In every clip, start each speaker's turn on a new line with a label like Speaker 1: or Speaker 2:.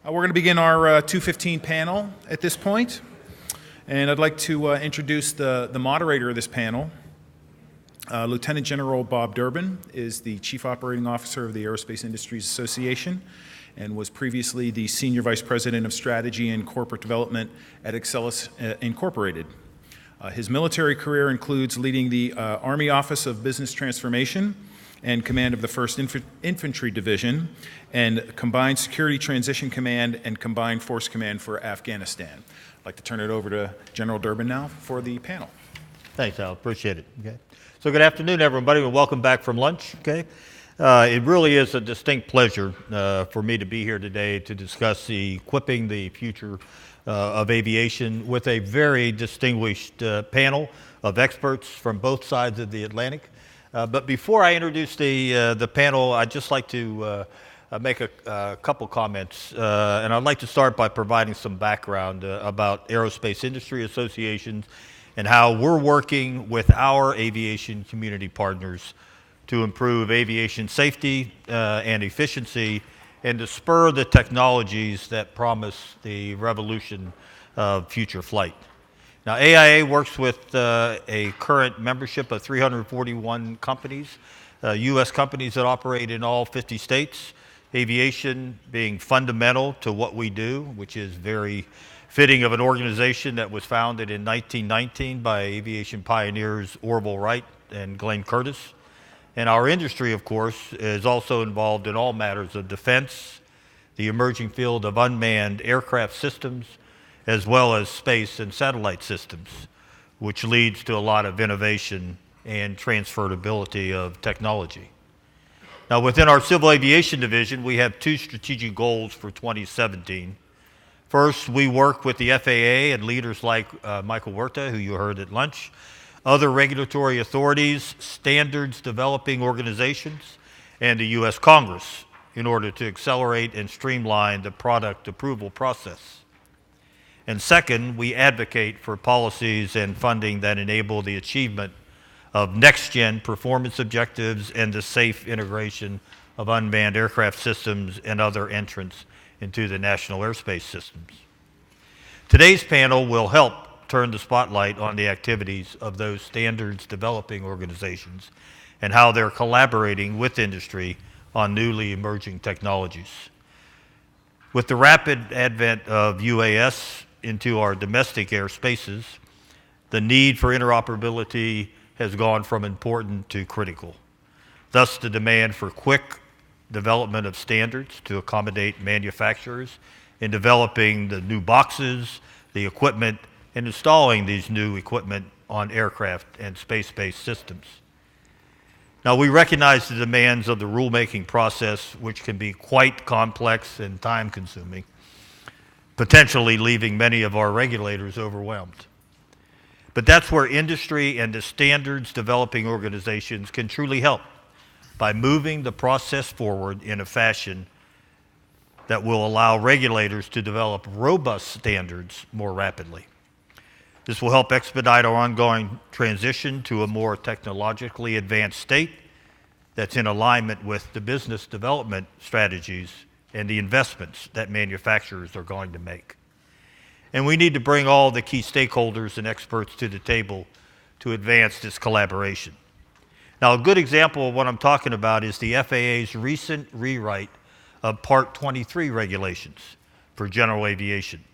Speaker 1: We're going to begin our 2:15 panel at this point, and I'd like to introduce the moderator of this panel. Lieutenant General Bob Durbin is the Chief Operating Officer of the Aerospace Industries Association and was previously the Senior Vice President of Strategy and Corporate Development at Excelis Incorporated. His military career includes leading the Army Office of Business Transformation and command of the 1st Infantry Division, and Combined Security Transition Command and Combined Force Command for Afghanistan. I'd like to turn it over to General Durbin now for the panel.
Speaker 2: Thanks, Al. Appreciate it. Okay. So good afternoon, everybody, and welcome back from lunch. Okay. It really is a distinct pleasure for me to be here today to discuss equipping the future of aviation with a very distinguished panel of experts from both sides of the Atlantic. But before I introduce the panel, I'd just like to make a couple comments. And I'd like to start by providing some background about aerospace industry associations and how we're working with our aviation community partners to improve aviation safety and efficiency and to spur the technologies that promise the revolution of future flight. Now, AIA works with a current membership of 341 companies, U.S. companies that operate in all 50 states, aviation being fundamental to what we do, which is very fitting of an organization that was founded in 1919 by aviation pioneers Orville Wright and Glenn Curtiss. And our industry, of course, is also involved in all matters of defense, the emerging field of unmanned aircraft systems, as well as space and satellite systems, which leads to a lot of innovation and transferability of technology. Now, within our Civil Aviation Division, we have two strategic goals for 2017. First, we work with the FAA and leaders like Michael Huerta, who you heard at lunch, other regulatory authorities, standards developing organizations, and the U.S. Congress in order to accelerate and streamline the product approval process. And second, we advocate for policies and funding that enable the achievement of NextGen performance objectives and the safe integration of unmanned aircraft systems and other entrants into the national airspace systems. Today's panel will help turn the spotlight on the activities of those standards developing organizations and how they're collaborating with industry on newly emerging technologies. With the rapid advent of UAS into our domestic airspaces, the need for interoperability has gone from important to critical. Thus, the demand for quick development of standards to accommodate manufacturers in developing the new boxes, the equipment, and installing these new equipment on aircraft and space-based systems. Now, we recognize the demands of the rulemaking process, which can be quite complex and time-consuming, potentially leaving many of our regulators overwhelmed. But that's where industry and the standards developing organizations can truly help by moving the process forward in a fashion that will allow regulators to develop robust standards more rapidly. This will help expedite our ongoing transition to a more technologically advanced state that's in alignment with the business development strategies and the investments that manufacturers are going to make. And we need to bring all the key stakeholders and experts to the table to advance this collaboration. Now, a good example of what I'm talking about is the FAA's recent rewrite of Part 23 regulations for general aviation,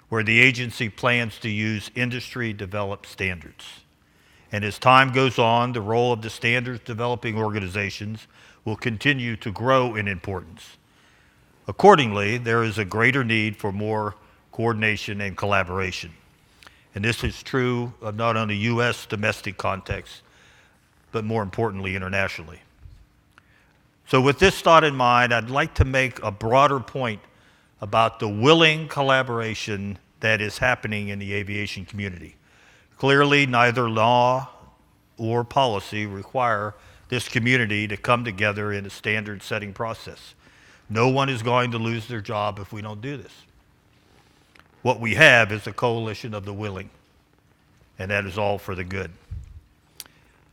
Speaker 2: where the agency plans to use industry-developed standards. And as time goes on, the role of the standards developing organizations will continue to grow in importance. Accordingly, there is a greater need for more coordination and collaboration. And this is true of not only U.S. domestic context, but more importantly, internationally. So with this thought in mind, I'd like to make a broader point about the willing collaboration that is happening in the aviation community. Clearly, neither law or policy require this community to come together in a standard-setting process. No one is going to lose their job if we don't do this. What we have is a coalition of the willing, and that is all for the good.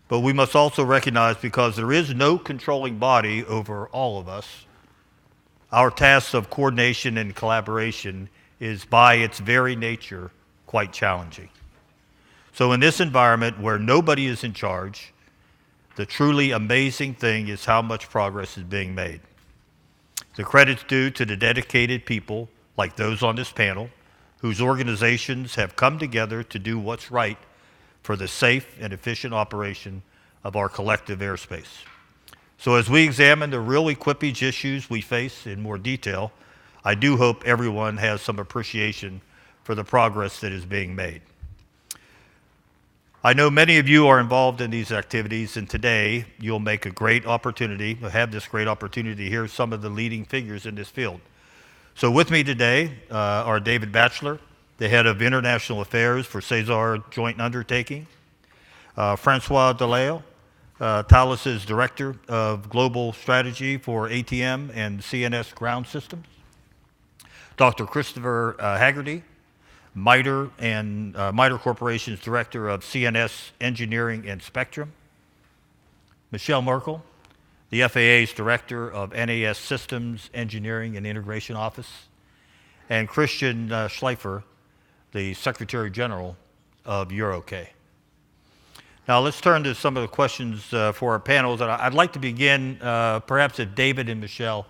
Speaker 2: But we must also recognize, because there is no controlling body over all of us, our task of coordination and collaboration is by its very nature quite challenging. So in this environment where nobody is in charge, the truly amazing thing is how much progress is being made. The credit's due to the dedicated people, like those on this panel, whose organizations have come together to do what's right for the safe and efficient operation of our collective airspace. So as we examine the real equipage issues we face in more detail, I do hope everyone has some appreciation for the progress that is being made. I know many of you are involved in these activities, and today you'll have this great opportunity to hear some of the leading figures in this field. So with me today are David Batchelor, the head of International Affairs for Cesar Joint Undertaking, Francois Delisle, Thales' Director of Global Strategy for ATM and CNS Ground Systems, Dr. Christopher Haggerty, MITRE and MITRE Corporation's Director of CNS Engineering and Spectrum, Michelle Merkel, the FAA's Director of NAS Systems Engineering and Integration Office, and Christian Schleifer, the Secretary General of EUROCAE. Now let's turn to some of the questions for our panels. And I'd like to begin perhaps with David and Michelle.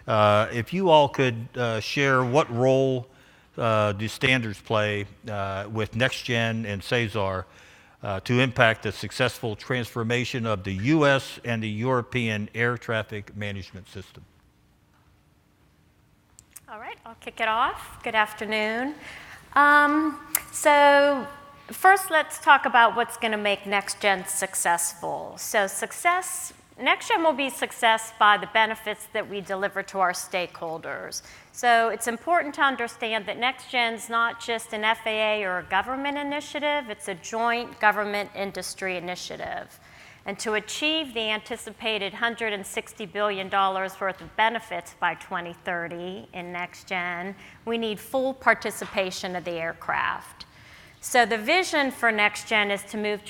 Speaker 2: If you all could share what role do standards play with NextGen and Cesar to impact the successful transformation of the U.S. and the European air traffic management system?
Speaker 3: All right, I'll kick it off. Good afternoon. So first, let's talk about what's going to make NextGen successful. So NextGen will be success by the benefits that we deliver to our stakeholders. So it's important to understand that NextGen's not just an FAA or a government initiative, it's a joint government industry initiative. And to achieve the anticipated $160 billion worth of benefits by 2030 in NextGen, we need full participation of the aircraft. So the vision for NextGen is to move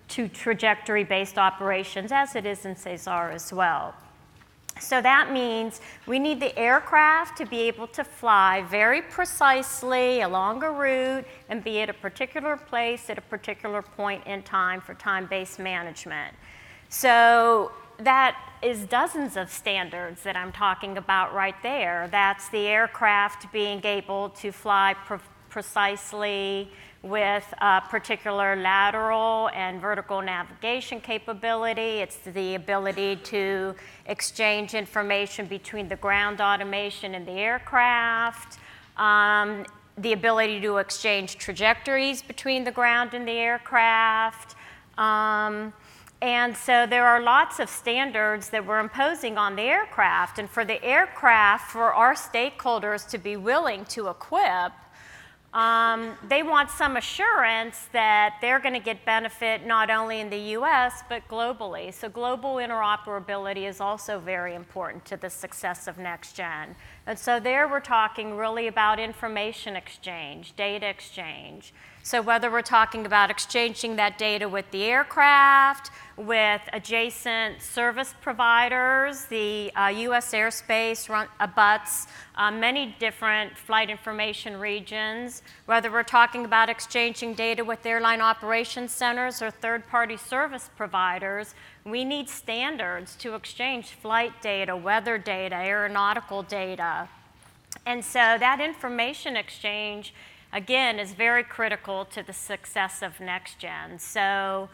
Speaker 3: to trajectory-based operations, as it is in Cesar as well. So that means we need the aircraft to be able to fly very precisely along a route and be at a particular place at a particular point in time for time-based management. So that is dozens of standards that I'm talking about right there. That's the aircraft being able to fly precisely with a particular lateral and vertical navigation capability. It's the ability to exchange information between the ground automation and the aircraft, the ability to exchange trajectories between the ground and the aircraft. And so there are lots of standards that we're imposing on the aircraft. And for the aircraft, for our stakeholders to be willing to equip, they want some assurance that they're going to get benefit not only in the US, but globally. So global interoperability is also very important to the success of NextGen. And so there we're talking really about information exchange, data exchange. So whether we're talking about exchanging that data with the aircraft, with adjacent service providers, the US airspace abuts many different flight information regions, whether we're talking about exchanging data with airline operations centers or third-party service providers, we need standards to exchange flight data, weather data, aeronautical data. And so that information exchange, again, is very critical to the success of NextGen. So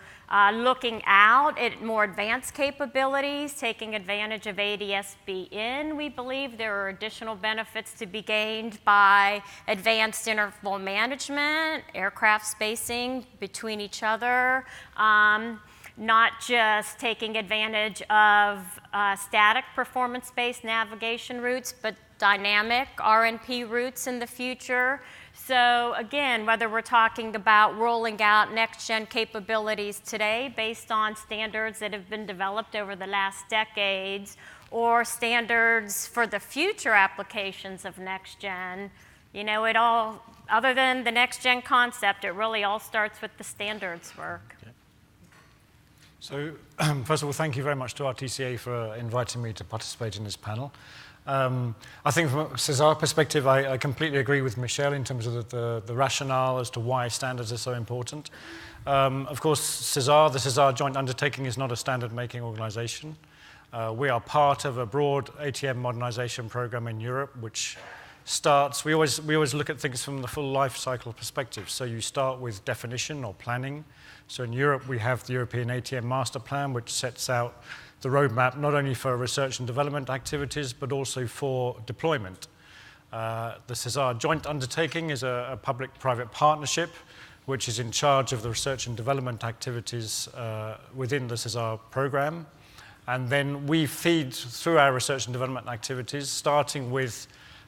Speaker 3: looking out at more advanced capabilities, taking advantage of ADS-B in, we believe there are additional benefits to be gained by advanced interval management, aircraft spacing between each other, not just taking advantage of static performance-based navigation routes, but dynamic RNP routes in the future. So again, whether we're talking about rolling out NextGen capabilities today based on standards that have been developed over the last decades, or standards for the future applications of NextGen, you know, it all, other than the NextGen concept, it really all starts with the standards work.
Speaker 4: Okay. So first of all, thank you very much to RTCA for inviting me to participate in this panel. I think from a CESAR perspective, I completely agree with Michelle in terms of the rationale as to why standards are so important. Of course, CESAR, the CESAR joint undertaking, is not a standard-making organization. We are part of a broad ATM modernization program in Europe, which starts, we always look at things from the full life cycle perspective. So you start with definition or planning. So in Europe, we have the European ATM Master Plan, which sets out the roadmap not only for research and development activities, but also for deployment. The CESAR joint undertaking is a public-private partnership, which is in charge of the research and development activities within the CESAR program. And then we feed through our research and development activities, starting with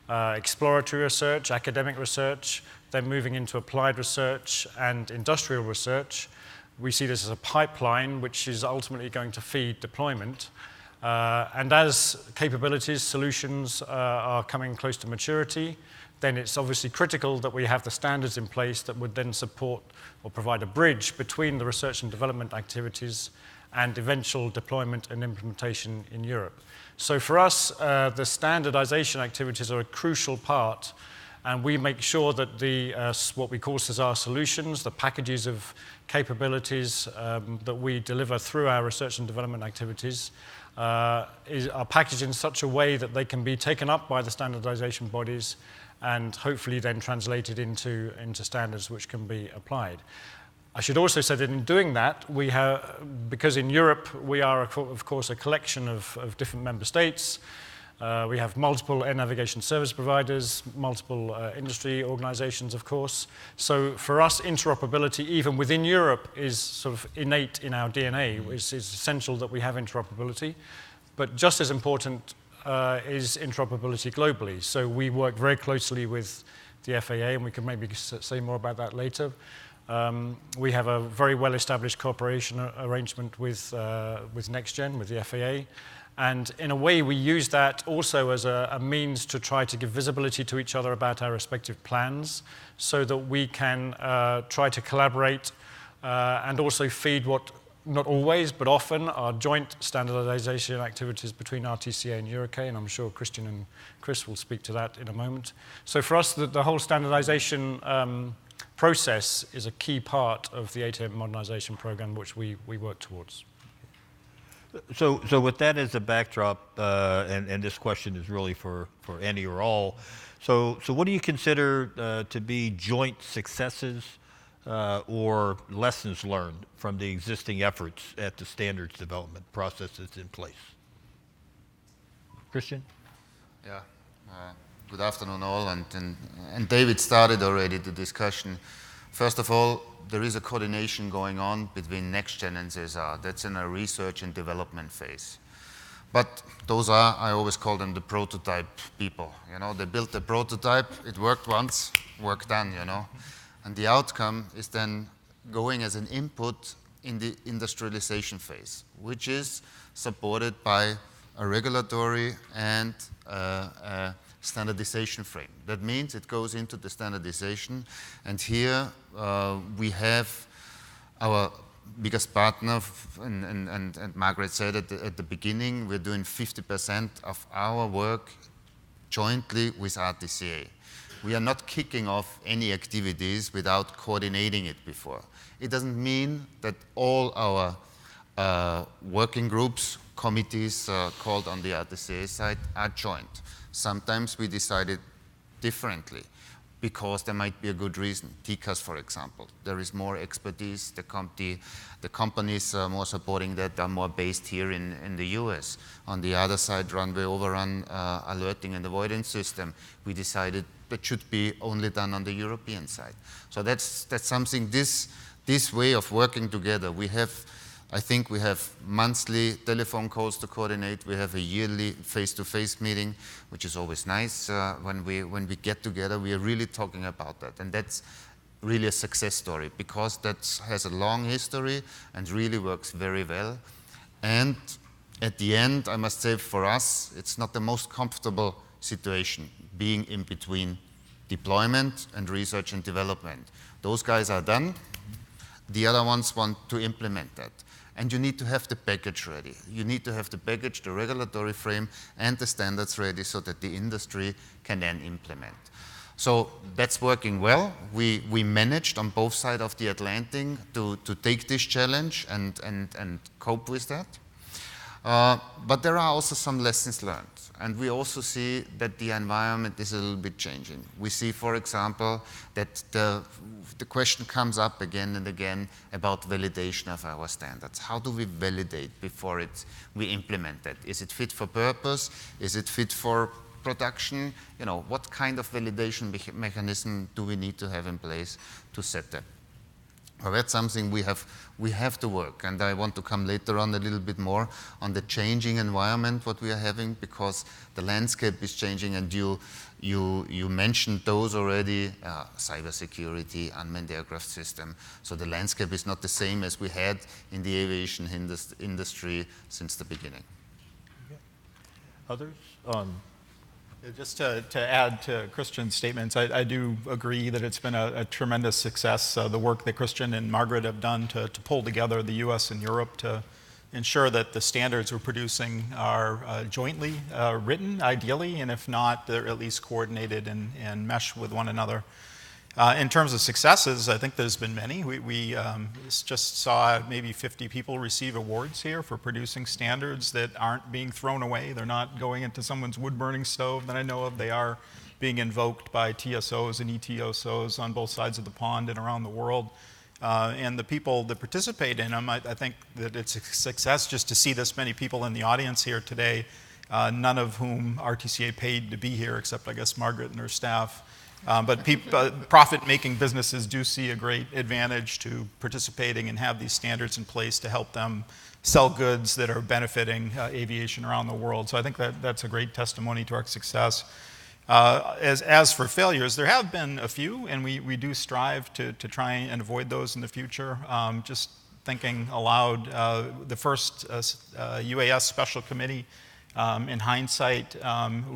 Speaker 4: exploratory research, academic research, then moving into applied research and industrial research. We see this as a pipeline which is ultimately going to feed deployment. And as capabilities, solutions are coming close to maturity, then it's obviously critical that we have the standards in place that would then support or provide a bridge between the research and development activities and eventual deployment and implementation in Europe. So for us, the standardization activities are a crucial part, and we make sure that the what we call CESAR solutions, the packages of capabilities that we deliver through our research and development activities, are packaged in such a way that they can be taken up by the standardization bodies and hopefully then translated into standards which can be applied. I should also say that in doing that, we have, because in Europe we are, of course, a collection of different member states. We have multiple air navigation service providers, multiple industry organizations, of course. So for us, interoperability, even within Europe, is sort of innate in our DNA. It's essential that we have interoperability. But just as important is interoperability globally. So we work very closely with the FAA, and we can maybe say more about that later. We have a very well-established cooperation arrangement with NextGen, with the FAA. And in a way, we use that also as a means to try to give visibility to each other about our respective plans so that we can try to collaborate and also feed what, not always, but often, are joint standardization activities between RTCA and EUROCAE, and I'm sure Christian and Chris will speak to that in a moment. So for us, the whole standardization process is a key part of the ATM modernization program which we work towards.
Speaker 2: So with that as a backdrop, and this question is really for any or all, so what do you consider to be joint successes or lessons learned from the existing efforts at the standards development processes in place? Christian?
Speaker 5: Yeah. Good afternoon all, and David started already the discussion. First of all, there is a coordination going on between NextGen and CESAR. That's in a research and development phase. But those are, I always call them the prototype people. You know, they built the prototype, it worked once, work done, you know. And the outcome is then going as an input in the industrialization phase, which is supported by a regulatory and a standardization frame. That means it goes into the standardization, and here we have our biggest partner, and Margaret said at the beginning, we're doing 50% of our work jointly with RTCA. We are not kicking off any activities without coordinating it before. It doesn't mean that all our working groups, committees called on the RTCA side are joint. Sometimes we decided differently because there might be a good reason. TCAS, for example, there is more expertise. The companies more supporting that are more based here in the US. On the other side, runway overrun alerting and avoidance system, we decided that should be only done on the European side. So that's something, this way of working together. I think we have monthly telephone calls to coordinate. We have a yearly face-to-face meeting, which is always nice. When we get together, we are really talking about that. And that's really a success story because that has a long history and really works very well. And at the end, I must say for us, it's not the most comfortable situation being in between deployment and research and development. Those guys are done. The other ones want to implement that. And you need to have the package ready. You need to have the package, the regulatory frame, and the standards ready so that the industry can then implement. So that's working well. We managed on both sides of the Atlantic to take this challenge and cope with that. But there are also some lessons learned. And we also see that the environment is a little bit changing. We see, for example, that the question comes up again and again about validation of our standards. How do we validate before we implement that? Is it fit for purpose? Is it fit for production? You know, what kind of validation mechanism do we need to have in place to set that? Well, that's something we have to work, and I want to come later on a little bit more on the changing environment what we are having, because the landscape is changing, and you mentioned those already, cybersecurity, unmanned aircraft system. So the landscape is not the same as we had in the aviation industry since the beginning.
Speaker 2: Others?
Speaker 6: Just to add to Christian's statements, I do agree that it's been a tremendous success, the work that Christian and Margaret have done to pull together the US and Europe to ensure that the standards we're producing are jointly written, ideally, and if not, they're at least coordinated and mesh with one another. In terms of successes, I think there's been many. We just saw maybe 50 people receive awards here for producing standards that aren't being thrown away. They're not going into someone's wood-burning stove that I know of. They are being invoked by TSOs and ETOSOs on both sides of the pond and around the world. And the people that participate in them, I think that it's a success just to see this many people in the audience here today, none of whom RTCA paid to be here, except I guess Margaret and her staff. But profit-making businesses do see a great advantage to participating and have these standards in place to help them sell goods that are benefiting aviation around the world. So I think that's a great testimony to our success. As for failures, there have been a few, and we do strive to try and avoid those in the future. Just thinking aloud, the first UAS Special Committee, in hindsight,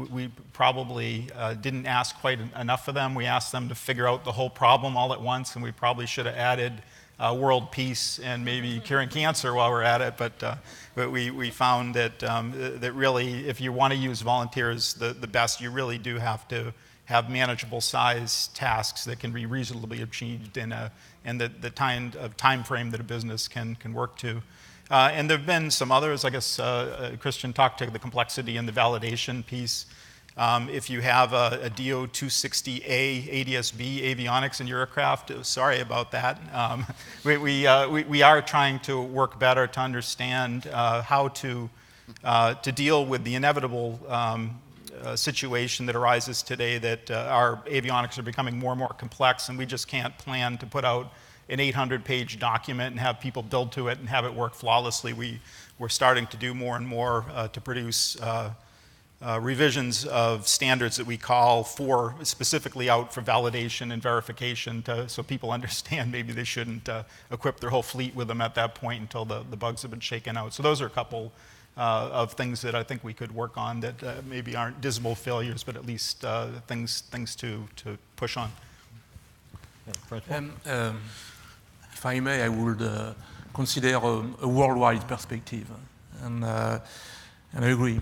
Speaker 6: we probably didn't ask quite enough of them. We asked them to figure out the whole problem all at once, and we probably should have added world peace and maybe curing cancer while we're at it. But we found that that really, if you want to use volunteers the best, you really do have to have manageable size tasks that can be reasonably achieved in the time frame that a business can work to. And there have been some others. I guess Christian talked to the complexity and the validation piece. If you have a DO-260A ADS-B avionics in your aircraft, sorry about that. We are trying to work better to understand how to deal with the inevitable situation that arises today that our avionics are becoming more and more complex, and we just can't plan to put out an 800-page document and have people build to it and have it work flawlessly. We're starting to do more and more to produce revisions of standards that we call for specifically out for validation and verification so people understand maybe they shouldn't equip their whole fleet with them at that point until the bugs have been shaken out. So those are a couple of things that I think we could work on that maybe aren't dismal failures, but at least things to push on.
Speaker 7: If I may, I would consider a worldwide perspective, and I agree.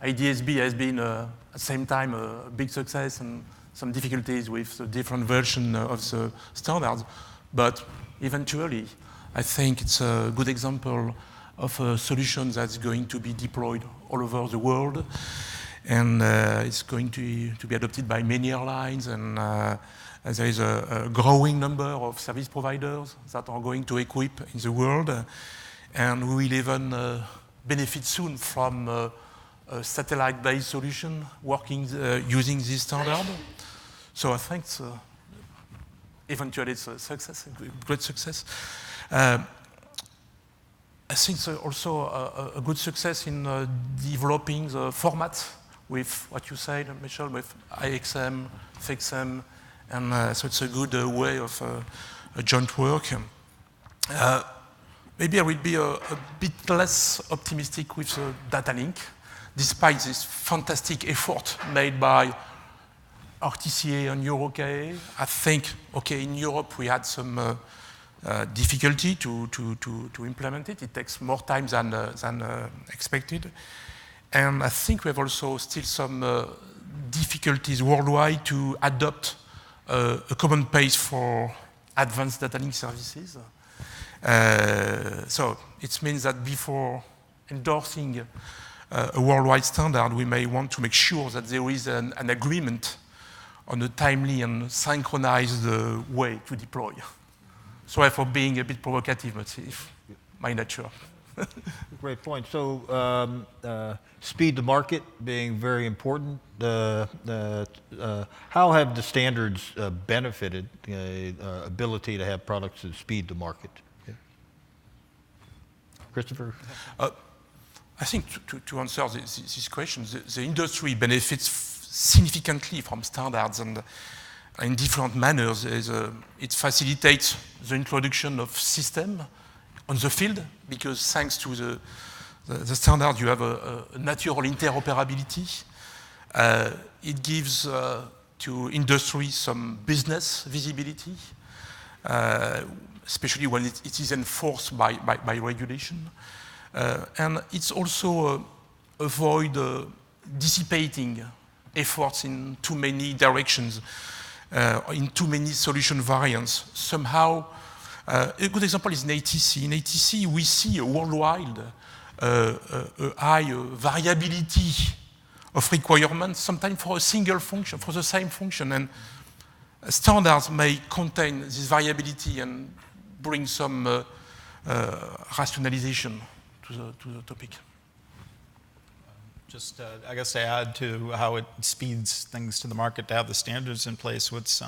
Speaker 7: ADS-B has been at the same time a big success and some difficulties with the different version of the standards, but eventually I think it's a good example of a solution that's going to be deployed all over the world, and it's going to be adopted by many airlines, and there is a growing number of service providers that are going to equip in the world, and we will even benefit soon from a satellite-based solution working using this standard. So I think eventually it's a success, a great success. I think it's also a good success in developing the format with what you said, Michel, with IXM, FXM, and so it's a good way of a joint work. Maybe I will be a bit less optimistic with the data link, despite this fantastic effort made by RTCA and EUROCAE. I think, okay, in Europe we had some difficulty to implement it. It takes more time than expected. And I think we have also still some difficulties worldwide to adopt a common pace for advanced data link services. So it means that before endorsing a worldwide standard, we may want to make sure that there is an agreement on a timely and synchronized way to deploy. Sorry for being a bit provocative, but it's my nature.
Speaker 2: Great point. So speed to market being very important. How have the standards benefited ability to have products at speed to market? Okay. Christopher?
Speaker 7: I think to answer this question, the industry benefits significantly from standards, and in different manners. It facilitates the introduction of systems on the field, because thanks to the standard, you have a natural interoperability. It gives to industry some business visibility, especially when it is enforced by regulation. And it's also avoid dissipating efforts in too many directions, in too many solution variants. Somehow, a good example is in ATC. In ATC, we see a worldwide high variability of requirements, sometimes for a single function, for the same function. And standards may contain this variability and bring some rationalization to the topic.
Speaker 6: Just, I guess, to add to how it speeds things to the market to have the standards in place, what's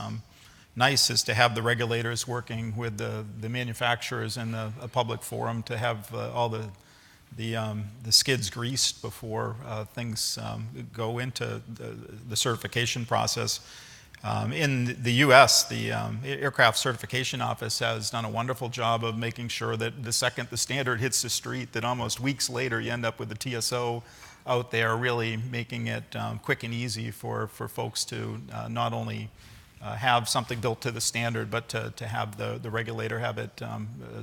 Speaker 6: nice is to have the regulators working with the manufacturers in a public forum to have all the skids greased before things go into the certification process. In the US, the Aircraft Certification Office has done a wonderful job of making sure that the second the standard hits the street, that almost weeks later you end up with the TSO out there, really making it quick and easy for folks to not only have something built to the standard, but to have the regulator have it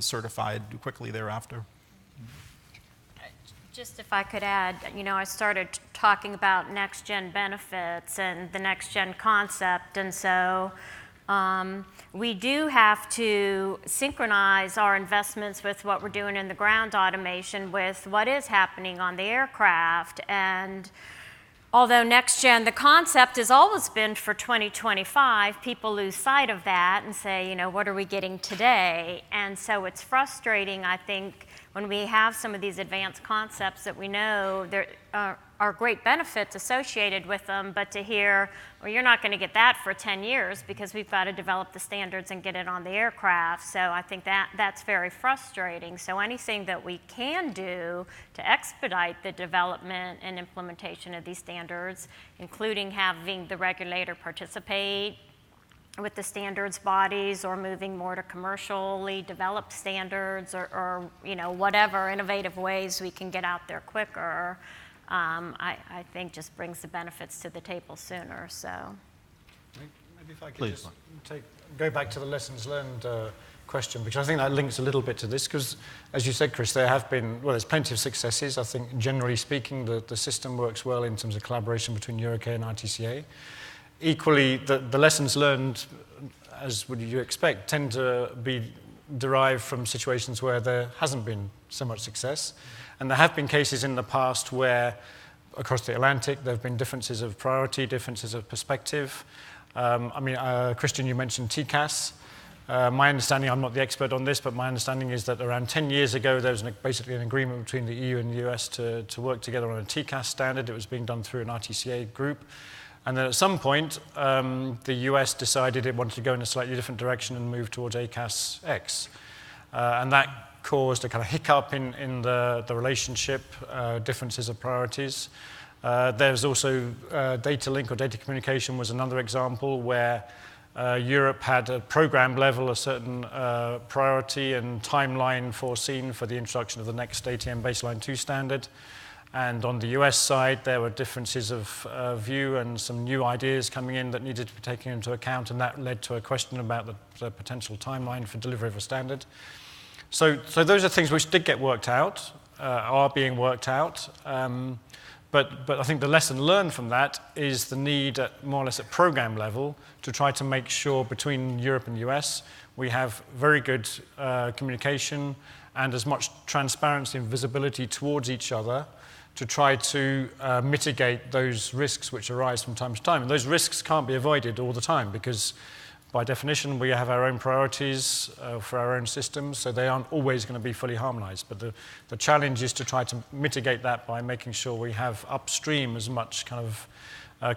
Speaker 6: certified quickly thereafter.
Speaker 3: Just if I could add, I started talking about NextGen benefits and the NextGen concept, and so we do have to synchronize our investments with what we're doing in the ground automation with what is happening on the aircraft. And although NextGen, the concept has always been for 2025, people lose sight of that and say, what are we getting today? And so it's frustrating, I think, when we have some of these advanced concepts that we know there are great benefits associated with them, but to hear, well, you're not going to get that for 10 years because we've got to develop the standards and get it on the aircraft. So I think that's very frustrating. So anything that we can do to expedite the development and implementation of these standards, including having the regulator participate with the standards bodies, or moving more to commercially developed standards, or whatever innovative ways we can get out there quicker, I think just brings the benefits to the table sooner. So
Speaker 4: maybe if I could just go back to the lessons learned question, because I think that links a little bit to this, because as you said, Chris, there have been, there's plenty of successes. I think generally speaking, the system works well in terms of collaboration between EUROCAE and RTCA. Equally, the lessons learned, as would you expect, tend to be derived from situations where there hasn't been so much success. And there have been cases in the past where, across the Atlantic, there have been differences of priority, differences of perspective. Christian, you mentioned TCAS. My understanding, I'm not the expert on this, but my understanding is that around 10 years ago, there was basically an agreement between the EU and the US to work together on a TCAS standard. It was being done through an RTCA group. And then at some point, the US decided it wanted to go in a slightly different direction and move towards ACAS X. And that caused a kind of hiccup in the relationship, differences of priorities. There's also data link or data communication was another example where Europe had at program level a certain priority and timeline foreseen for the introduction of the next ATM baseline 2 standard. And on the US side, there were differences of view and some new ideas coming in that needed to be taken into account, and that led to a question about the potential timeline for delivery of a standard. So those are things which did get worked out, are being worked out. But I think the lesson learned from that is the need, more or less at program level, to try to make sure between Europe and the US we have very good communication and as much transparency and visibility towards each other to try to mitigate those risks which arise from time to time. And those risks can't be avoided all the time because by definition we have our own priorities for our own systems, so they aren't always going to be fully harmonized. But the challenge is to try to mitigate that by making sure we have upstream as much kind of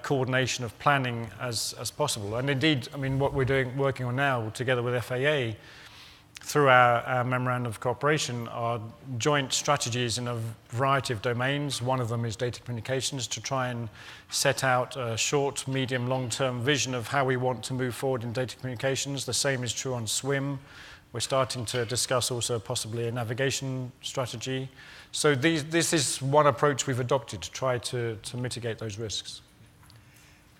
Speaker 4: coordination of planning as possible. And indeed, I mean, what we're working on now together with FAA through our memorandum of cooperation are joint strategies in a variety of domains. One of them is data communications, to try and set out a short, medium, long-term vision of how we want to move forward in data communications. The same is true on SWIM. We're starting to discuss also possibly a navigation strategy. So this is one approach we've adopted to try to mitigate those risks.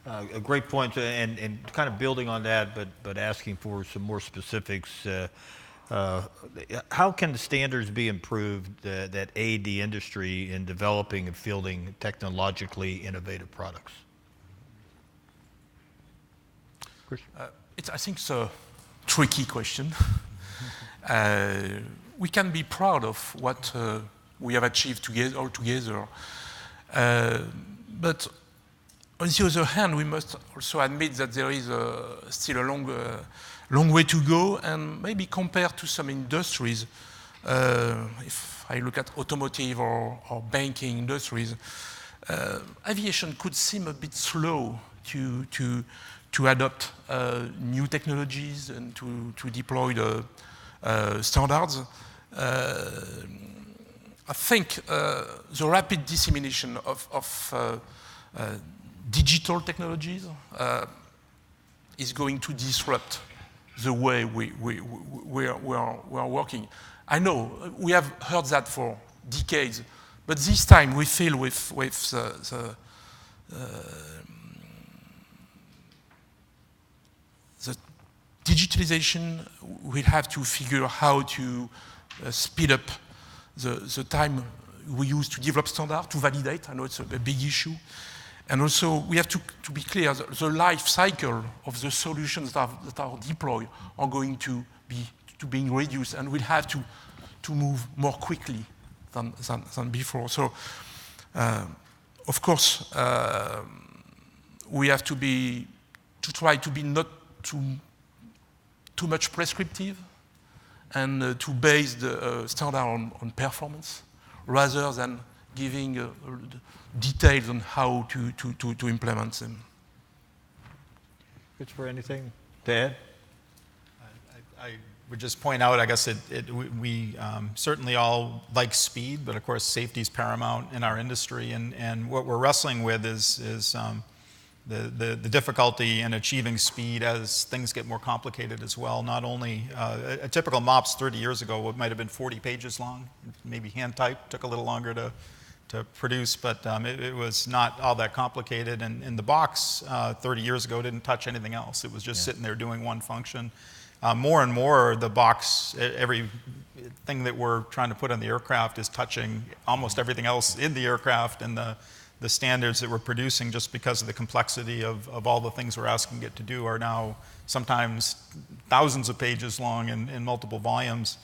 Speaker 2: A great point, and kind of building on that, but asking for some more specifics. How can the standards be improved that aid the industry in developing and fielding technologically innovative products?
Speaker 7: I think it's a tricky question. We can be proud of what we have achieved together, but on the other hand, we must also admit that there is still a long way to go, and maybe compared to some industries, if I look at automotive or banking industries, aviation could seem a bit slow to adopt new technologies and to deploy the standards. I think the rapid dissemination of digital technologies is going to disrupt the way we are working. I know we have heard that for decades, but this time we feel with the digitalization, we have to figure out how to speed up the time we use to develop standards, to validate. I know it's a big issue. And also, we have to be clear, the life cycle of the solutions that are deployed are going to be being reduced, and we'll have to move more quickly than before. So, of course, we have to try to be not too much prescriptive, and to base the standard on performance, rather than giving details on how to implement them.
Speaker 2: Good for anything to add?
Speaker 6: I would just point out, I guess we certainly all like speed, but of course safety is paramount in our industry, and what we're wrestling with is the difficulty in achieving speed as things get more complicated as well. Not only a typical MOPS 30 years ago, it might have been 40 pages long, maybe hand typed, took a little longer to produce, but it was not all that complicated. And the box 30 years ago didn't touch anything else. It was just sitting there doing one function. More and more, the box, everything that we're trying to put on the aircraft is touching almost everything else in the aircraft, and the standards that we're producing, just because of the complexity of all the things we're asking it to do, are now sometimes thousands of pages long in multiple volumes.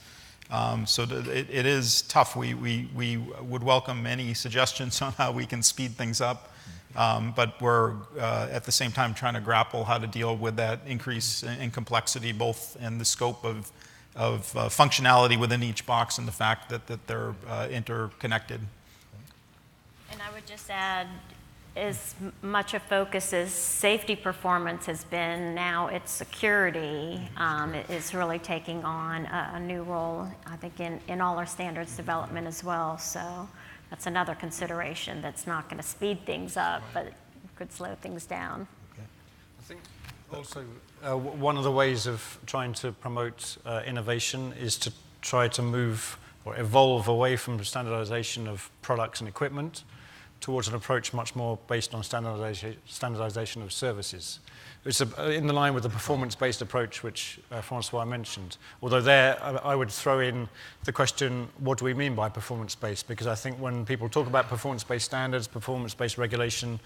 Speaker 6: So it is tough. We would welcome any suggestions on how we can speed things up, but we're at the same time trying to grapple how to deal with that increase in complexity, both in the scope of functionality within each box and the fact that they're interconnected.
Speaker 3: And I would just add, as much a focus as safety performance has been, now it's security is really taking on a new role, I think, in all our standards development as well. So that's another consideration that's not going to speed things up, but could slow things down.
Speaker 4: Okay. I think also one of the ways of trying to promote innovation is to try to move or evolve away from the standardization of products and equipment towards an approach much more based on standardization of services. It's in the line with the performance-based approach which Francois mentioned. Although there, I would throw in the question, what do we mean by performance-based? Because I think when people talk about performance-based standards, performance-based regulation,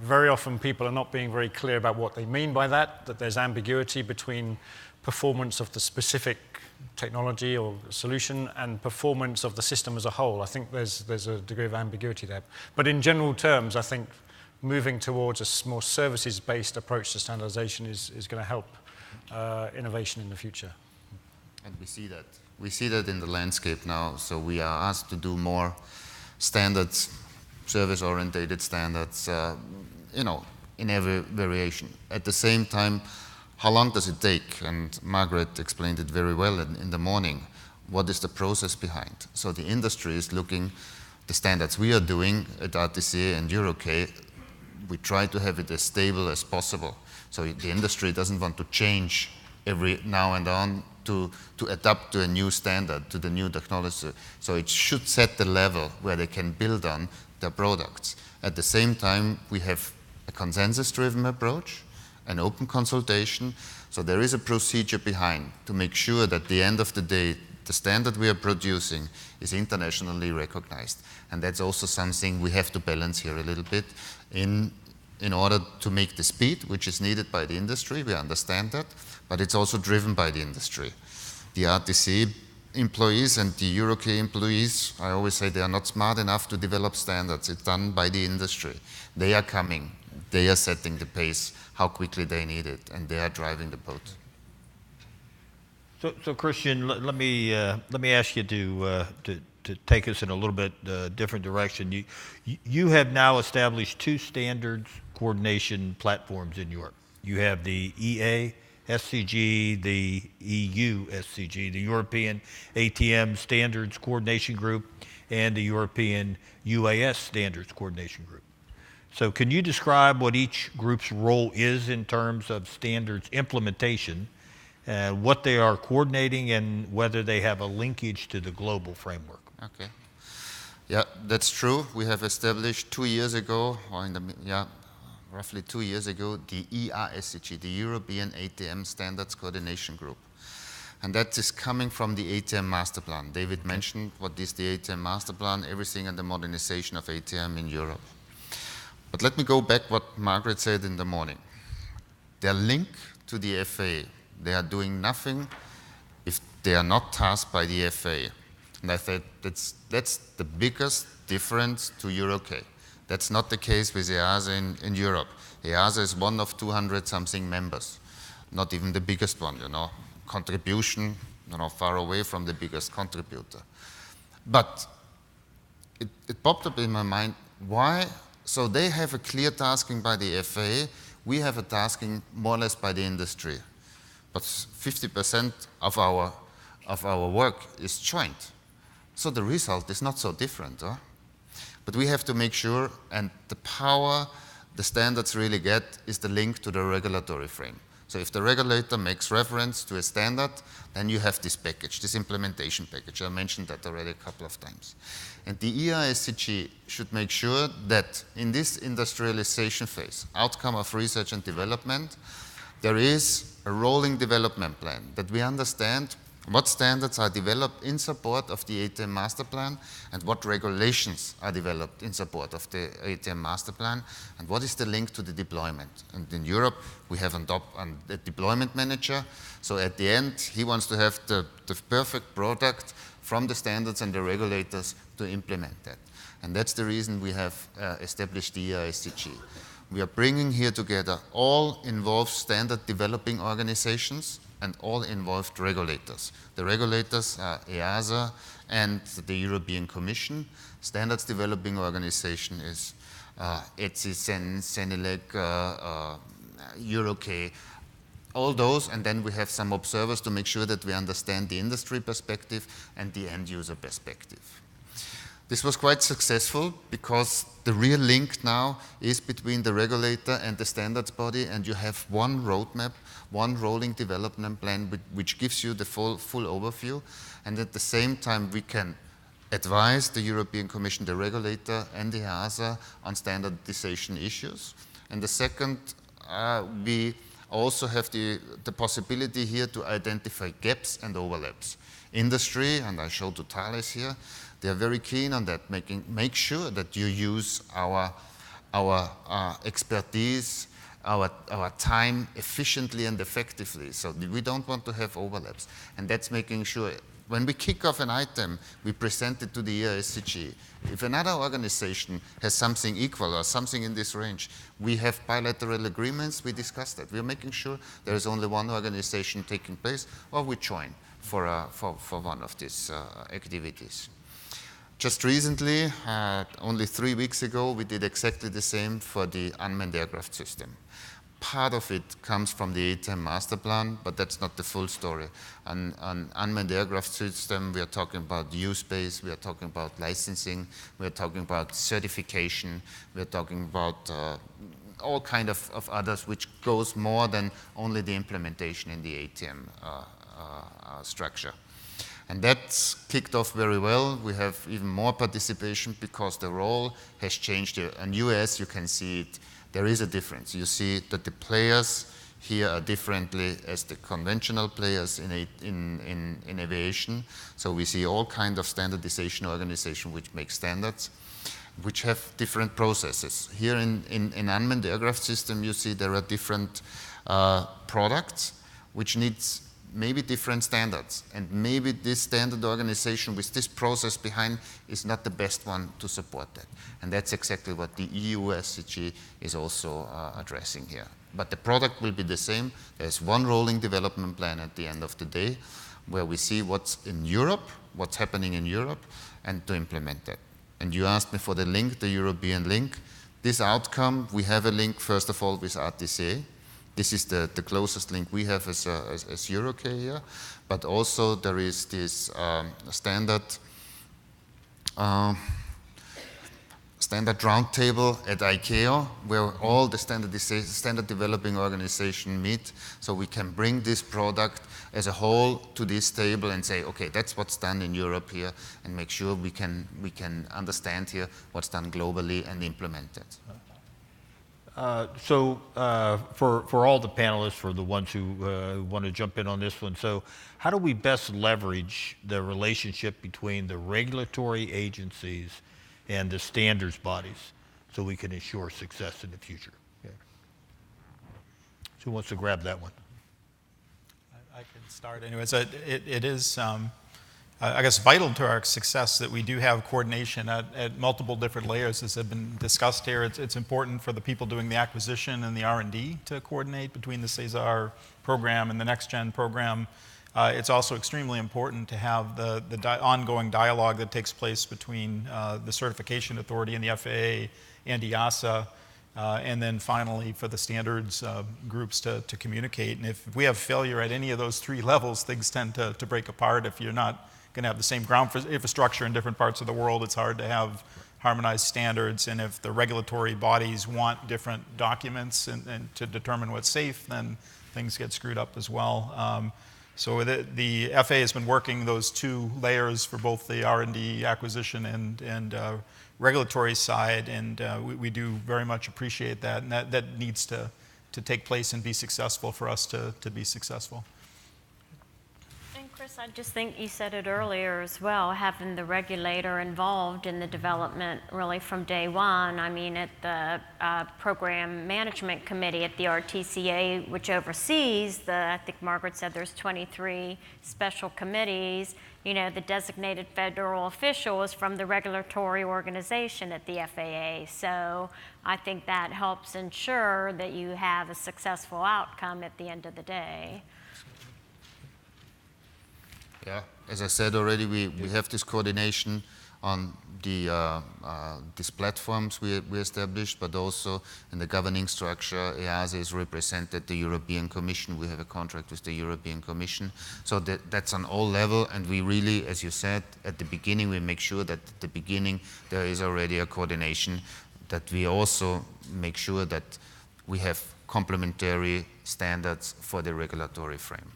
Speaker 4: very often people are not being very clear about what they mean by that there's ambiguity between performance of the specific technology or solution and performance of the system as a whole. I think there's a degree of ambiguity there. But in general terms, I think moving towards a more services-based approach to standardization is going to help innovation in the future.
Speaker 5: And we see that. We see that in the landscape now. So we are asked to do more standards, service-orientated standards, in every variation. At the same time, how long does it take? And Margaret explained it very well in the morning. What is the process behind? So the industry is looking, the standards we are doing at RTCA and EUROCAE, we try to have it as stable as possible. So the industry doesn't want to change every now and on to adapt to a new standard, to the new technology. So it should set the level where they can build on their products. At the same time, we have a consensus-driven approach, an open consultation. So there is a procedure behind to make sure that at the end of the day, the standard we are producing is internationally recognized. And that's also something we have to balance here a little bit in order to make the speed which is needed by the industry. We understand that, but it's also driven by the industry. The RTC employees and the EUROCAE employees, I always say they are not smart enough to develop standards. It's done by the industry. They are coming. They are setting the pace, how quickly they need it, and they are driving the boat.
Speaker 2: So Christian, let me ask you to take us in a little bit different direction. You have now established 2 standards coordination platforms in Europe. You have the EA SCG, the EU SCG, the European ATM Standards Coordination Group, and the European UAS Standards Coordination Group. So can you describe what each group's role is in terms of standards implementation, what they are coordinating, and whether they have a linkage to the global framework?
Speaker 5: Okay. Yeah, that's true. We have established 2 years ago, or roughly 2 years ago, the ERSCG, the European ATM Standards Coordination Group. And that is coming from the ATM Master Plan. David mentioned what is the ATM Master Plan, everything in the modernization of ATM in Europe. But let me go back what Margaret said in the morning. Their link to the FAA, they are doing nothing if they are not tasked by the FAA. And I thought that's the biggest difference to EUROCAE. That's not the case with EASA in Europe. EASA is one of 200-something members, not even the biggest one, Contribution, far away from the biggest contributor. But it popped up in my mind, why? So they have a clear tasking by the FAA. We have a tasking more or less by the industry. But 50% of our work is joint. So the result is not so different. But we have to make sure, and the power the standards really get is the link to the regulatory frame. So if the regulator makes reference to a standard, then you have this package, this implementation package. I mentioned that already a couple of times. And the ERSCG should make sure that in this industrialization phase, outcome of research and development, there is a rolling development plan, that we understand what standards are developed in support of the ATM Master Plan and what regulations are developed in support of the ATM Master Plan and what is the link to the deployment. And in Europe, we have a deployment manager. So at the end, he wants to have the perfect product from the standards and the regulators to implement that. And that's the reason we have established the ERSCG. We are bringing here together all involved standard developing organizations and all involved regulators. The regulators are EASA and the European Commission. Standards developing organization is ETSI, CENILEC, EUROCAE, all those, and then we have some observers to make sure that we understand the industry perspective and the end user perspective. This was quite successful because the real link now is between the regulator and the standards body, and you have one roadmap, one rolling development plan which gives you the full overview, and at the same time we can advise the European Commission, the regulator, and the EASA on standardization issues. And the second, we also have the possibility here to identify gaps and overlaps. Industry, and I showed to Thales here, they are very keen on that, make sure that you use our expertise, our time efficiently and effectively. So we don't want to have overlaps. And that's making sure, when we kick off an item, we present it to the ERSCG. If another organization has something equal or something in this range, we have bilateral agreements, we discuss that. We're making sure there is only one organization taking place, or we join for one of these activities. Just recently, only 3 weeks ago, we did exactly the same for the unmanned aircraft system. Part of it comes from the ATM master plan, but that's not the full story. On unmanned aircraft system, we are talking about use base, we are talking about licensing, we are talking about certification, we are talking about all kind of others, which goes more than only the implementation in the ATM structure. And that's kicked off very well. We have even more participation because the role has changed. In US, you can see it. There is a difference. You see that the players here are differently as the conventional players in aviation. So we see all kinds of standardization organizations which make standards, which have different processes. Here in unmanned aircraft system, you see there are different products which needs maybe different standards, and maybe this standard organization with this process behind is not the best one to support that. And that's exactly what the EU SJU is also addressing here. But the product will be the same. There's one rolling development plan at the end of the day where we see what's in Europe, what's happening in Europe, and to implement that. And you asked me for the link, the European link. This outcome, we have a link, first of all, with RTCA. This is the closest link we have as EUROCAE here, but also there is this standard roundtable at ICAO, where all the standard developing organizations meet, so we can bring this product as a whole to this table and say, okay, that's what's done in Europe here, and make sure we can understand here what's done globally and implement it.
Speaker 2: For all the panelists, for the ones who want to jump in on this one, so how do we best leverage the relationship between the regulatory agencies and the standards bodies so we can ensure success in the future? Okay. So who wants to grab that one?
Speaker 6: I can start anyways. It is, I guess, vital to our success that we do have coordination at multiple different layers, as have been discussed here. It's important for the people doing the acquisition and the R&D to coordinate between the CESAR program and the NextGen program. It's also extremely important to have the ongoing dialogue that takes place between the certification authority and the FAA and EASA, and then finally for the standards groups to communicate. And if we have failure at any of those three levels, things tend to break apart. If you're not going to have the same ground infrastructure in different parts of the world, it's hard to have harmonized standards. And if the regulatory bodies want different documents and to determine what's safe, then things get screwed up as well. So the FAA has been working those two layers for both the R&D acquisition and regulatory side, and we do very much appreciate that, and that needs to take place and be successful for us to be successful.
Speaker 3: And Chris, I just think you said it earlier as well, having the regulator involved in the development really from day one. I mean, at the Program Management Committee at the RTCA, which oversees I think Margaret said there's 23 special committees. You know, the designated federal official is from the regulatory organization at the FAA. So I think that helps ensure that you have a successful outcome at the end of the day.
Speaker 5: Yeah, as I said already, we have this coordination on these platforms we established, but also in the governing structure. EASA is represented, the European Commission. We have a contract with the European Commission. So that's on all levels, and we really, as you said, at the beginning, we make sure that at the beginning there is already a coordination, that we also make sure that we have complementary standards for the regulatory frame.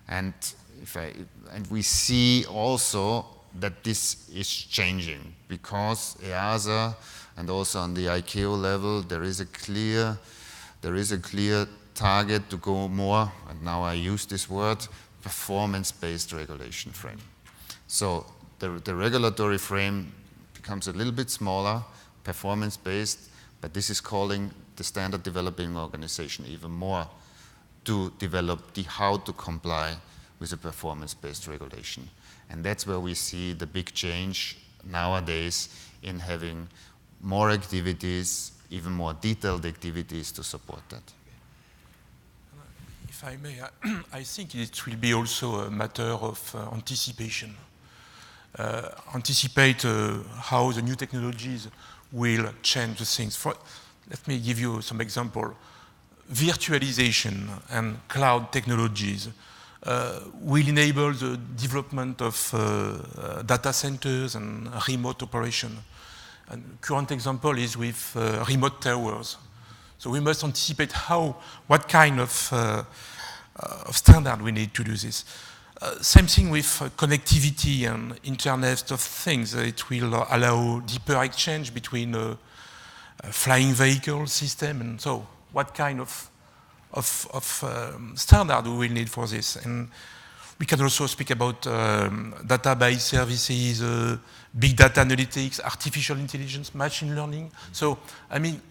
Speaker 5: And we see also that this is changing, because EASA and also on the ICAO level there is a clear target to go more, and now I use this word, performance-based regulation frame. So the regulatory frame becomes a little bit smaller, performance-based, but this is calling the standard developing organization even more to develop how to comply with a performance-based regulation. And that's where we see the big change nowadays in having more activities, even more detailed activities to support that.
Speaker 7: If I may, I think it will be also a matter of anticipation. Anticipate how the new technologies will change the things. Let me give you some example. Virtualization and cloud technologies will enable the development of data centers and remote operation. And current example is with remote towers. So we must anticipate what kind of standard we need to do this. Same thing with connectivity and Internet of Things. It will allow deeper exchange between a flying vehicle system, and so what kind of standard we will need for this. And we can also speak about database services, big data analytics, artificial intelligence, machine learning. So, I mean,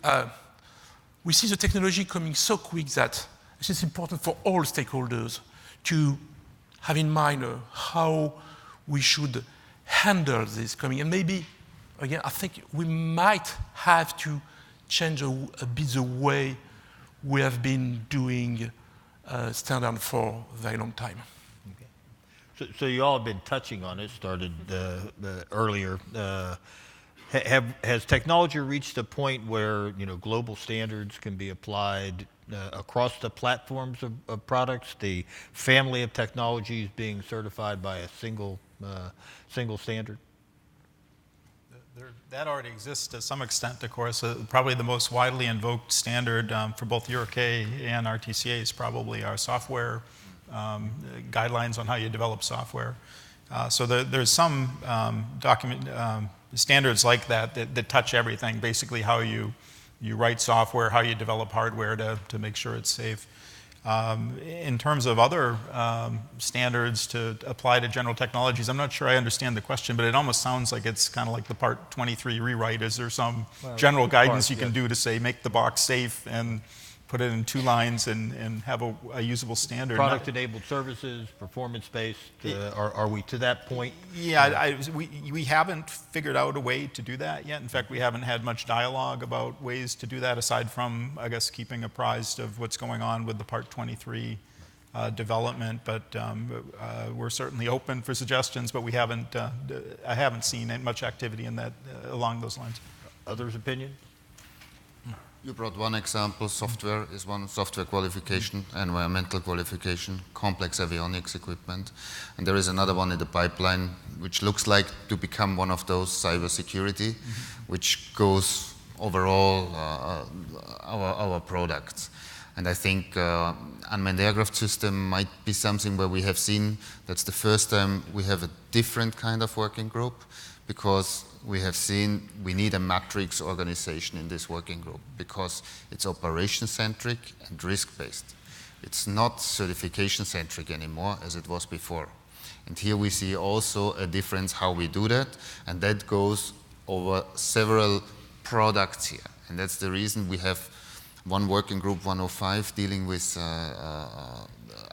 Speaker 7: we see the technology coming so quick that it's important for all stakeholders to have in mind how we should handle this coming. And maybe, again, I think we might have to change a bit the way we have been doing standard for a very long time.
Speaker 2: Okay. So you all have been touching on it, started earlier. Has technology reached a point where global standards can be applied across the platforms of products? The family of technologies being certified by a single standard?
Speaker 6: That already exists to some extent, of course. Probably the most widely invoked standard for both EUROCAE and RTCA is probably our software guidelines on how you develop software. So there's some standards like that touch everything, basically how you write software, how you develop hardware to make sure it's safe. In terms of other standards to apply to general technologies, I'm not sure I understand the question, but it almost sounds like it's kind of like the Part 23 rewrite. Is there some general guidance you can do to say make the box safe and put it in 2 lines and have a usable standard?
Speaker 2: Product-enabled services, performance-based, are we to that point?
Speaker 6: Yeah, we haven't figured out a way to do that yet. In fact, we haven't had much dialogue about ways to do that, aside from, I guess, keeping apprised of what's going on with the Part 23 development. But we're certainly open for suggestions, but I haven't seen much activity in that along those lines.
Speaker 2: Others' opinion?
Speaker 5: You brought one example. Software is one. Software qualification, environmental qualification, complex avionics equipment. And there is another one in the pipeline which looks like to become one of those, cybersecurity, which goes overall our products. And I think unmanned aircraft system might be something where we have seen that's the first time we have a different kind of working group, because we have seen we need a matrix organization in this working group, because it's operation-centric and risk-based. It's not certification-centric anymore as it was before. And here we see also a difference how we do that, and that goes over several products here. And that's the reason we have one working group, 105, dealing with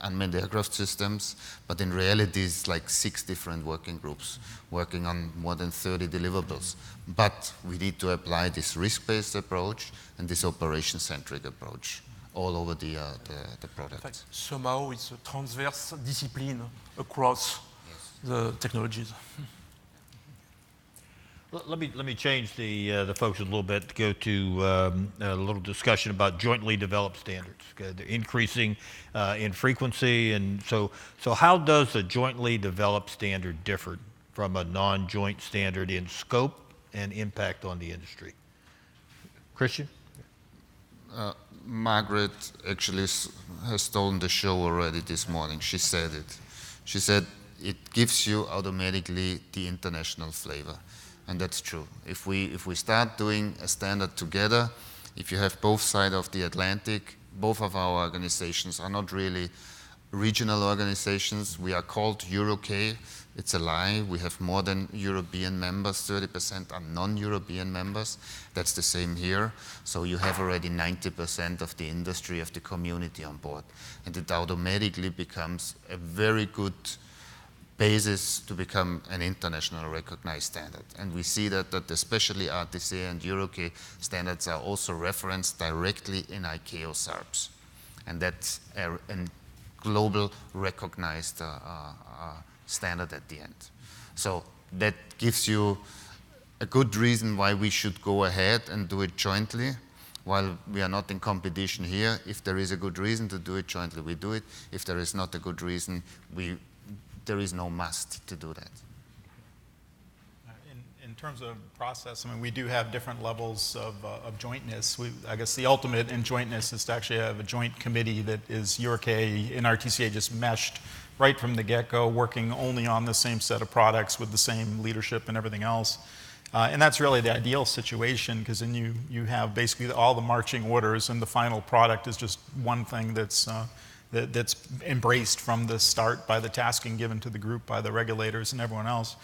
Speaker 5: unmanned aircraft systems, but in reality it's like 6 different working groups working on more than 30 deliverables. But we need to apply this risk-based approach and this operation-centric approach all over the product.
Speaker 7: In fact, somehow it's a transverse discipline across the technologies.
Speaker 2: Let me change the focus a little bit to go to a little discussion about jointly developed standards. Okay? They're increasing in frequency, and so how does a jointly developed standard differ from a non-joint standard in scope and impact on the industry? Christian?
Speaker 5: Margaret actually has stolen the show already this morning. She said it. She said it gives you automatically the international flavor. And that's true. If we start doing a standard together, if you have both sides of the Atlantic, both of our organizations are not really regional organizations. We are called EUROCAE. It's a lie. We have more than European members. 30% are non-European members. That's the same here. So you have already 90% of the industry, of the community on board. And it automatically becomes a very good basis to become an international recognized standard. And we see that especially RTCA and EUROCAE standards are also referenced directly in ICAO SARPs. And that's a global recognized standard at the end. So that gives you a good reason why we should go ahead and do it jointly. While we are not in competition here, if there is a good reason to do it jointly, we do it. If there is not a good reason, there is no must to do that.
Speaker 6: In terms of process, I mean, we do have different levels of jointness. I guess the ultimate in jointness is to actually have a joint committee that is EUROCAE and RTCA just meshed right from the get-go, working only on the same set of products with the same leadership and everything else. And that's really the ideal situation, because then you have basically all the marching orders, and the final product is just one thing that's embraced from the start by the tasking given to the group by the regulators and everyone else.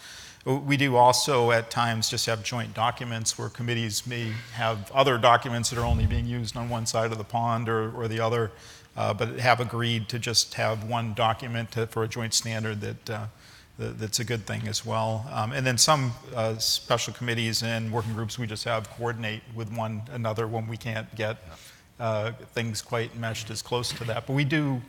Speaker 6: We do also at times just have joint documents where committees may have other documents that are only being used on one side of the pond or the other, but have agreed to just have one document for a joint standard that's a good thing as well. And then some special committees and working groups we just have coordinate with one another when we can't get things quite meshed as close to that. But we do,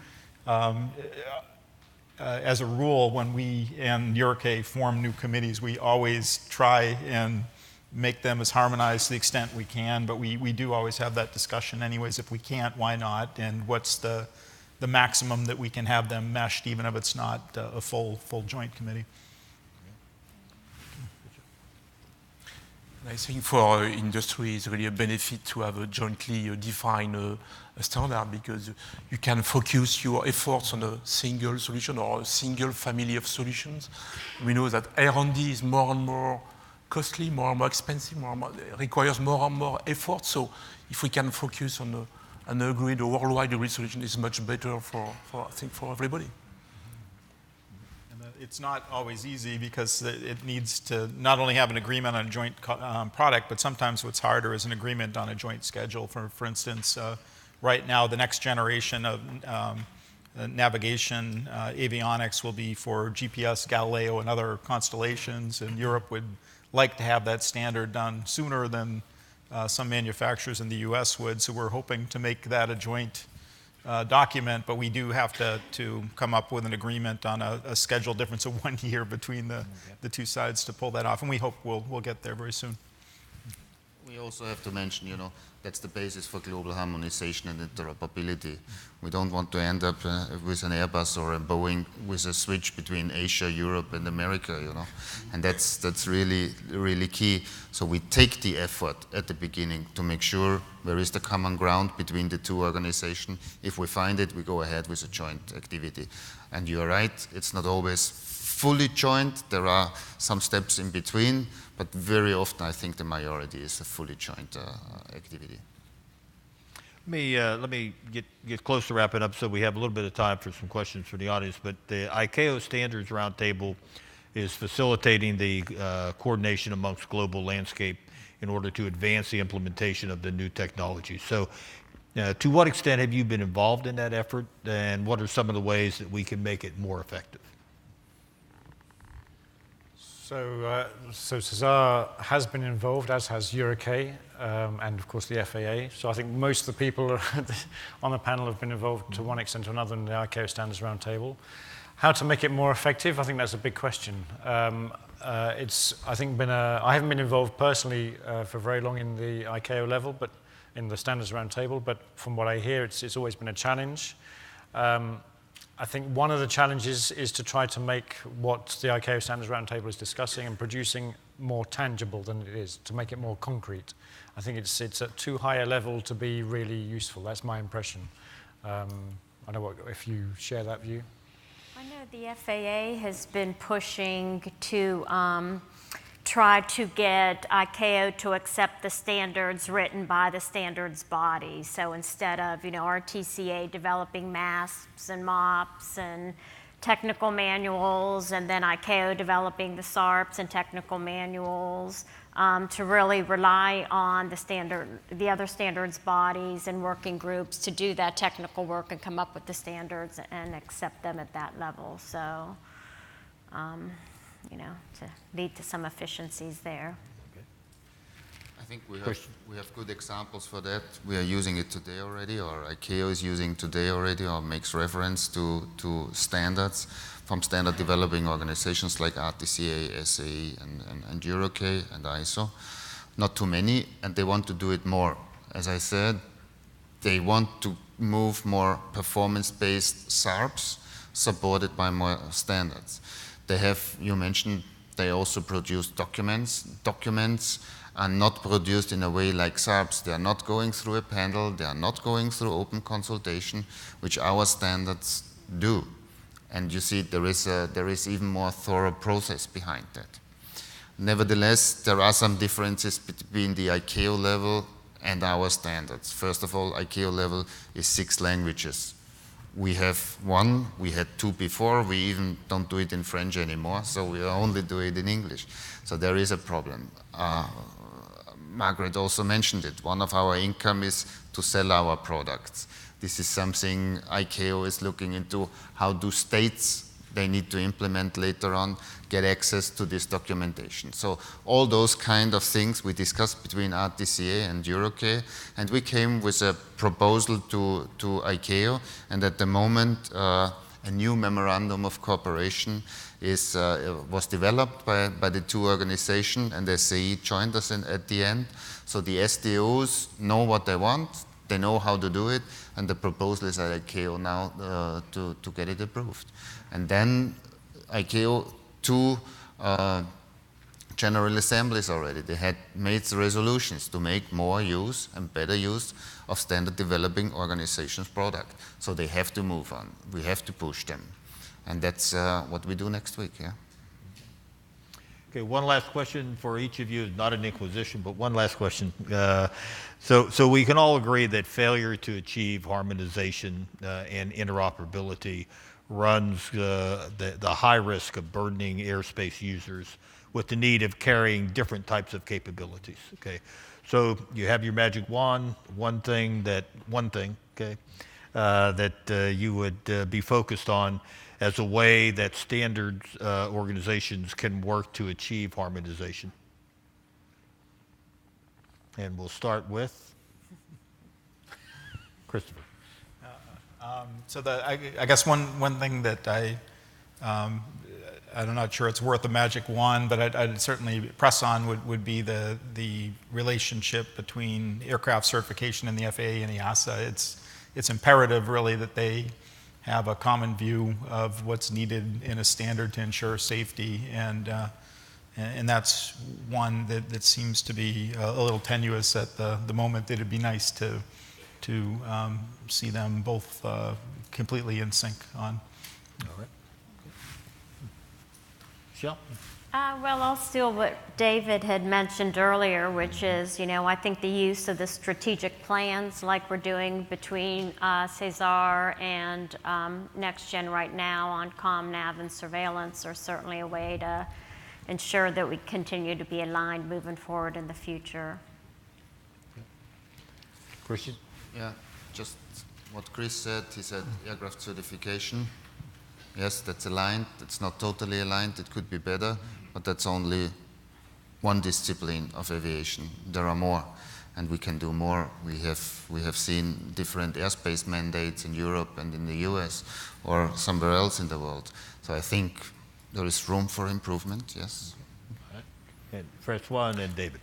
Speaker 6: as a rule, when we and EUROCAE form new committees, we always try and make them as harmonized to the extent we can, but we do always have that discussion anyways. If we can't, why not? And what's the maximum that we can have them meshed, even if it's not a full joint committee?
Speaker 7: I think for industry, it's really a benefit to have a jointly defined standard, because you can focus your efforts on a single solution or a single family of solutions. We know that R&D is more and more costly, more and more expensive, requires more and more effort. So if we can focus on an agreed or worldwide agreed solution, it's much better I think for everybody.
Speaker 6: It's not always easy, because it needs to not only have an agreement on a joint product, but sometimes what's harder is an agreement on a joint schedule. For instance, right now the next generation of navigation avionics will be for GPS, Galileo, and other constellations, and Europe would like to have that standard done sooner than some manufacturers in the US would. So we're hoping to make that a joint document, but we do have to come up with an agreement on a schedule difference of 1 year between the two sides to pull that off, and we hope we'll get there very soon.
Speaker 5: We also have to mention, that's the basis for global harmonization and interoperability. We don't want to end up with an Airbus or a Boeing with a switch between Asia, Europe, and America, and that's really, really key. So we take the effort at the beginning to make sure there is the common ground between the two organizations. If we find it, we go ahead with a joint activity. And you're right, it's not always fully joint. There are some steps in between, but very often I think the majority is a fully joint activity.
Speaker 2: Let me get close to wrapping up so we have a little bit of time for some questions from the audience. But the ICAO Standards Roundtable is facilitating the coordination amongst global landscape in order to advance the implementation of the new technology. So to what extent have you been involved in that effort, and what are some of the ways that we can make it more effective?
Speaker 4: So CESAR has been involved, as has EUROCAE, and of course the FAA. So I think most of the people on the panel have been involved to one extent or another in the ICAO Standards Roundtable. How to make it more effective? I think that's a big question. It's, I think, I haven't been involved personally for very long in the ICAO level, but in the Standards Roundtable. But from what I hear, it's always been a challenge. I think one of the challenges is to try to make what the ICAO Standards Roundtable is discussing and producing more tangible than it is, to make it more concrete. I think it's at too high a level to be really useful. That's my impression. I don't know if you share that view.
Speaker 3: I know the FAA has been pushing to try to get ICAO to accept the standards written by the standards body. So instead of, RTCA developing MASPs and MOPs and technical manuals, and then ICAO developing the SARPs and technical manuals, to really rely on the other standards bodies and working groups to do that technical work and come up with the standards and accept them at that level. So, to lead to some efficiencies there.
Speaker 5: I think we have good examples for that. We are using it today already, or ICAO is using today already, or makes reference to standards from standard developing organizations like RTCA, SAE, and EUROCAE and ISO. Not too many, and they want to do it more. As I said, they want to move more performance-based SARPs supported by more standards. They have, you mentioned, they also produce documents. Documents are not produced in a way like SARPs. They are not going through a panel. They are not going through open consultation, which our standards do. And you see, there is even more thorough process behind that. Nevertheless, there are some differences between the ICAO level and our standards. First of all, ICAO level is 6 languages. We have 1, we had 2 before, we even don't do it in French anymore, so we only do it in English. So there is a problem. Margaret also mentioned it. One of our income is to sell our products. This is something ICAO is looking into. How do states, they need to implement later on, get access to this documentation? So all those kind of things we discussed between RTCA and EUROCAE, and we came with a proposal to ICAO, and at the moment a new memorandum of cooperation was developed by the 2 organizations, and SAE joined us at the end. So the SDOs know what they want, they know how to do it, and the proposal is at ICAO now to get it approved. And then ICAO 2 general assemblies already, they had made resolutions to make more use and better use of standard developing organizations' product. So they have to move on. We have to push them. And that's what we do next week, yeah.
Speaker 2: Okay, one last question for each of you, not an inquisition, but one last question. So we can all agree that failure to achieve harmonization and interoperability runs the high risk of burdening airspace users with the need of carrying different types of capabilities, okay? So you have your magic wand, one thing, okay, that you would be focused on as a way that standards organizations can work to achieve harmonization. And we'll start with Christopher.
Speaker 6: So I guess one thing that I'm not sure it's worth a magic wand, but I'd certainly press on would be the relationship between aircraft certification and the FAA and the EASA. It's imperative really that they have a common view of what's needed in a standard to ensure safety, and that's one that seems to be a little tenuous at the moment. It'd be nice to see them both completely in sync on.
Speaker 2: All right. Michelle?
Speaker 3: Well, I'll steal what David had mentioned earlier, which is, I think the use of the strategic plans like we're doing between CESAR and NextGen right now on comm, nav, and surveillance are certainly a way to ensure that we continue to be aligned moving forward in the future.
Speaker 2: Christian?
Speaker 5: Yeah, just what Chris said. He said aircraft certification. Yes, that's aligned. It's not totally aligned. It could be better, but that's only one discipline of aviation. There are more. and we can do more. We have seen different airspace mandates in Europe and in the US or somewhere else in the world. So I think there is room for improvement, yes.
Speaker 2: And Francois and then David.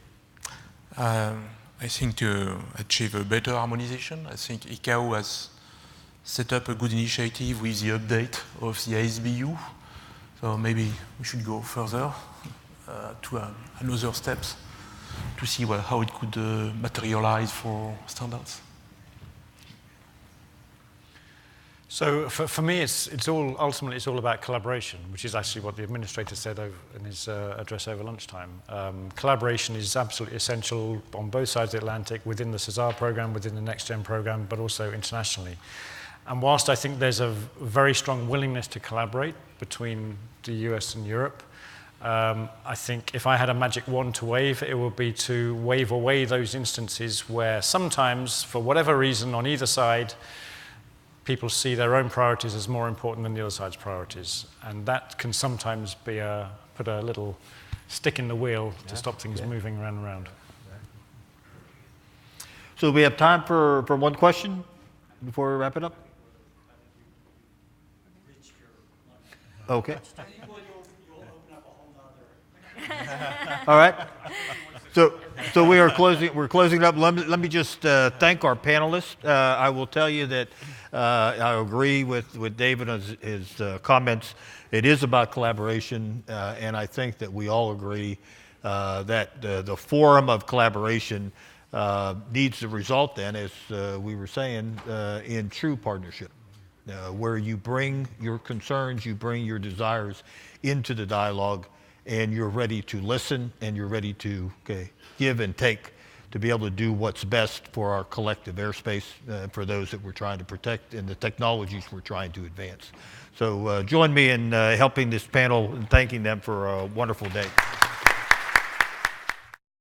Speaker 7: I think to achieve a better harmonization, I think ICAO has set up a good initiative with the update of the SBU. So maybe we should go further to another steps to see how it could materialize for standards.
Speaker 4: So for me, ultimately it's all about collaboration, which is actually what the administrator said in his address over lunchtime. Collaboration is absolutely essential on both sides of the Atlantic, within the CESAR program, within the NextGen program, but also internationally. And whilst I think there's a very strong willingness to collaborate between the US and Europe, I think if I had a magic wand to wave, it would be to wave away those instances where sometimes, for whatever reason, on either side, people see their own priorities as more important than the other side's priorities. And that can sometimes be put a little stick in the wheel to stop things moving around and around.
Speaker 2: So we have time for one question before we wrap it up? Okay. All right. So we are closing. We're closing it up. Let me just thank our panelists. I will tell you that I agree with David on his comments. It is about collaboration, and I think that we all agree that the forum of collaboration needs to result then, as we were saying, in true partnership, where you bring your concerns, you bring your desires into the dialogue, and you're ready to listen, and you're ready to give and take to be able to do what's best for our collective airspace, for those that we're trying to protect and the technologies we're trying to advance. So join me in helping this panel and thanking them for a wonderful day.